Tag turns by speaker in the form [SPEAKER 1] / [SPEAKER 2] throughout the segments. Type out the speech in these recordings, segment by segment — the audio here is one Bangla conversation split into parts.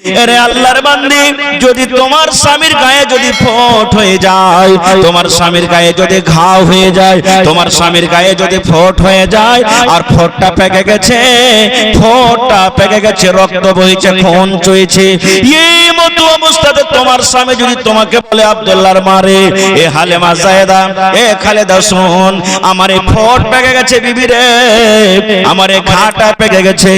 [SPEAKER 1] এরে আল্লাহর বান্দি, যদি তোমার স্বামীর গায়ে যদি ফোট হয়ে যায়, তোমার স্বামীর গায়ে যদি ঘাও হয়ে যায়, তোমার স্বামীর গায়ে যদি ফোট হয়ে যায়, আর ফোটটা পেকে গেছে, ফোটটা পেকে গেছে, রক্ত বইছে, খুন চুইছে, এই মতো অবস্থাতে তোমার স্বামী যদি তোমাকে বলে আব্দুল্লাহর মারে, এ হালেমা জায়েদা, এ খালেদা শুন, আমার এই ফোট পেকে গেছে বিবি রে, আমার এই ঘাটা পেকে গেছে,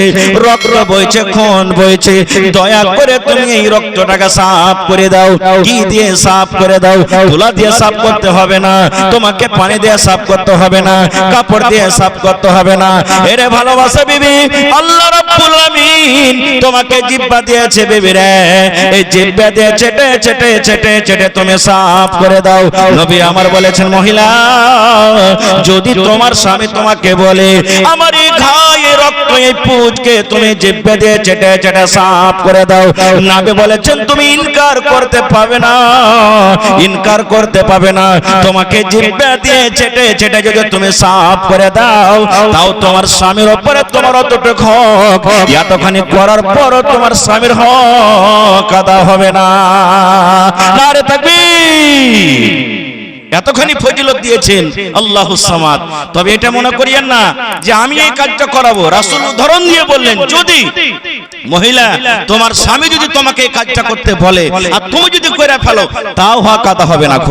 [SPEAKER 1] রক্ত বইছে, খুন বইছে, দয়া করে তুমি এই রক্তটাকে সাফ করে দাও। কি দিয়ে সাফ করে দাও? তুলা দিয়ে সাফ করতে হবে না, তোমাকে পানি দিয়ে সাফ করতে হবে না, কাপড় দিয়ে সাফ করতে হবে না। এরে ভালোবাসা বিবি, আল্লাহ রাব্বুল আমিন তোমাকে জিহ্বা দিয়েছে বিবি রে, এই জিহ্বা দিয়ে চেটে চেটে চেটে চেটে তুমি সাফ করে দাও। নবী আমার বলেছেন, মহিলা যদি তোমার স্বামী তোমাকে বলে আমার এই ঘায়ে রক্ত, এই পুঁজকে তুমি জিহ্বা দিয়ে চেটে চেটে সাফ করে দাও, নবী বলেছেন তুমি ইনকার করতে পাবে না, ইনকার করতে পাবে না। তোমাকে জিহ্বা দিয়ে চেটে চেটে যদি তুমি সাফ করে দাও, তাও তোমার স্বামীর উপরে তোমার অতটুকু হক, এতখানি করার পরও তোমার স্বামীর হক আদা হবে না। নারে তাকবীর! এতখানি ফজিলত দিয়েছেন আল্লাহুস সামাদ। তবে এটা মনে করিয়েন না যে আমি এই কাজটা করাবো। রাসূল উদাহরণ দিয়ে বললেন, যদি মহিলা তোমার স্বামী যদি তোমাকে এই কাজটা করতে বলে আর তুমি যদি করে ফেলো, তাও হক আদা হবে না।